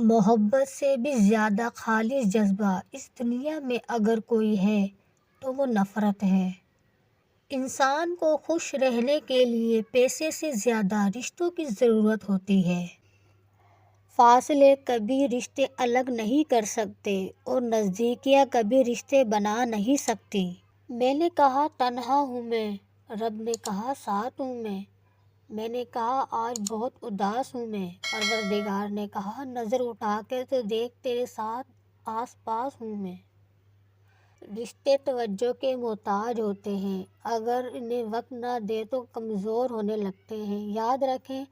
محبت سے بھی زیادہ خالص جذبہ اس دنیا میں اگر کوئی ہے تو وہ نفرت ہے۔ انسان کو خوش رہنے کے لیے پیسے سے زیادہ رشتوں کی ضرورت ہوتی ہے۔ فاصلے کبھی رشتے الگ نہیں کر سکتے اور نزدیکیاں کبھی رشتے بنا نہیں سکتی۔ میں نے کہا تنہا ہوں میں، رب نے کہا ساتھ ہوں میں نے کہا آج بہت اداس ہوں میں، پروردگار نے کہا نظر اٹھا کر تو دیکھ تیرے ساتھ آس پاس ہوں میں۔ رشتے توجہ کے محتاج ہوتے ہیں، اگر انہیں وقت نہ دے تو کمزور ہونے لگتے ہیں۔ یاد رکھیں،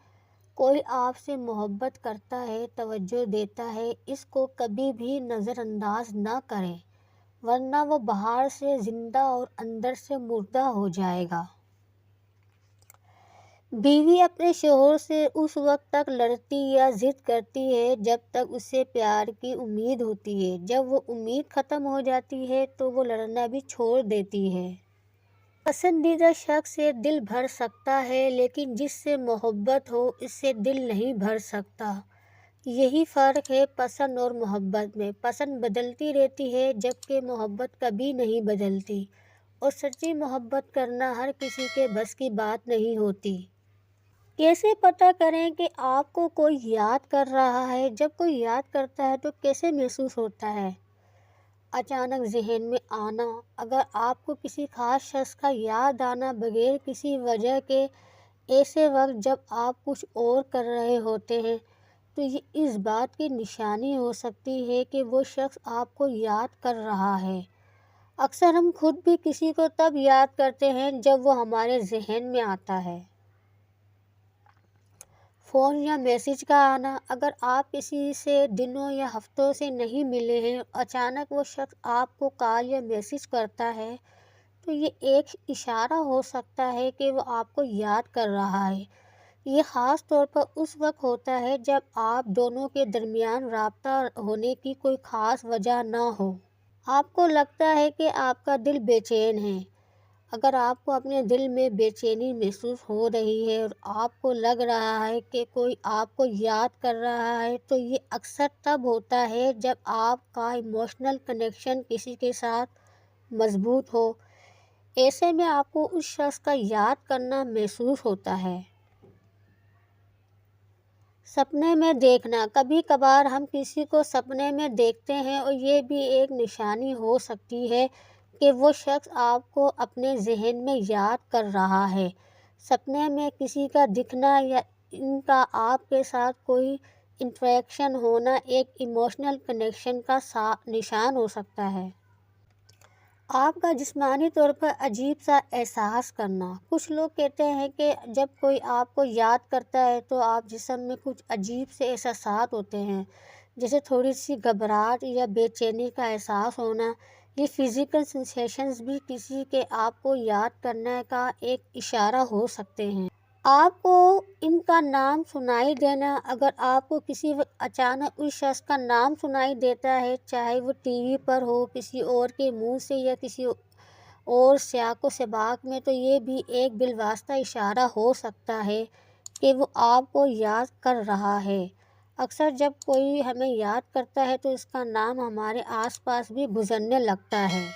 کوئی آپ سے محبت کرتا ہے، توجہ دیتا ہے، اس کو کبھی بھی نظر انداز نہ کریں، ورنہ وہ باہر سے زندہ اور اندر سے مردہ ہو جائے گا۔ بیوی اپنے شوہر سے اس وقت تک لڑتی یا ضد کرتی ہے جب تک اسے پیار کی امید ہوتی ہے۔ جب وہ امید ختم ہو جاتی ہے تو وہ لڑنا بھی چھوڑ دیتی ہے۔ پسندیدہ شخص سے دل بھر سکتا ہے، لیکن جس سے محبت ہو اس سے دل نہیں بھر سکتا۔ یہی فرق ہے پسند اور محبت میں۔ پسند بدلتی رہتی ہے جبکہ محبت کبھی نہیں بدلتی، اور سچی محبت کرنا ہر کسی کے بس کی بات نہیں ہوتی۔ کیسے پتہ کریں کہ آپ کو کوئی یاد کر رہا ہے؟ جب کوئی یاد کرتا ہے تو کیسے محسوس ہوتا ہے؟ اچانک ذہن میں آنا، اگر آپ کو کسی خاص شخص کا یاد آنا بغیر کسی وجہ کے، ایسے وقت جب آپ کچھ اور کر رہے ہوتے ہیں، تو یہ اس بات کی نشانی ہو سکتی ہے کہ وہ شخص آپ کو یاد کر رہا ہے۔ اکثر ہم خود بھی کسی کو تب یاد کرتے ہیں جب وہ ہمارے ذہن میں آتا ہے۔ فون یا میسج کا آنا، اگر آپ کسی سے دنوں یا ہفتوں سے نہیں ملے ہیں، اچانک وہ شخص آپ کو کال یا میسج کرتا ہے تو یہ ایک اشارہ ہو سکتا ہے کہ وہ آپ کو یاد کر رہا ہے۔ یہ خاص طور پر اس وقت ہوتا ہے جب آپ دونوں کے درمیان رابطہ ہونے کی کوئی خاص وجہ نہ ہو۔ آپ کو لگتا ہے کہ آپ کا دل بے چین ہے۔ اگر آپ کو اپنے دل میں بے چینی محسوس ہو رہی ہے اور آپ کو لگ رہا ہے کہ کوئی آپ کو یاد کر رہا ہے، تو یہ اکثر تب ہوتا ہے جب آپ کا ایموشنل کنیکشن کسی کے ساتھ مضبوط ہو۔ ایسے میں آپ کو اس شخص کا یاد کرنا محسوس ہوتا ہے۔ سپنے میں دیکھنا، کبھی کبھار ہم کسی کو سپنے میں دیکھتے ہیں اور یہ بھی ایک نشانی ہو سکتی ہے کہ وہ شخص آپ کو اپنے ذہن میں یاد کر رہا ہے۔ سپنے میں کسی کا دکھنا یا ان کا آپ کے ساتھ کوئی انٹریکشن ہونا ایک ایموشنل کنیکشن کا نشان ہو سکتا ہے۔ آپ کا جسمانی طور پر عجیب سا احساس کرنا، کچھ لوگ کہتے ہیں کہ جب کوئی آپ کو یاد کرتا ہے تو آپ جسم میں کچھ عجیب سے احساسات ہوتے ہیں، جیسے تھوڑی سی گھبراہٹ یا بے چینی کا احساس ہونا۔ یہ فزیکل سینسیشنز بھی کسی کے آپ کو یاد کرنے کا ایک اشارہ ہو سکتے ہیں۔ آپ کو ان کا نام سنائی دینا، اگر آپ کو کسی وقت اچانک اس شخص کا نام سنائی دیتا ہے، چاہے وہ ٹی وی پر ہو، کسی اور کے منہ سے یا کسی اور سیاق و سباق میں، تو یہ بھی ایک بالواسطہ اشارہ ہو سکتا ہے کہ وہ آپ کو یاد کر رہا ہے۔ اکثر جب کوئی ہمیں یاد کرتا ہے تو اس کا نام ہمارے آس پاس بھی گزرنے لگتا ہے۔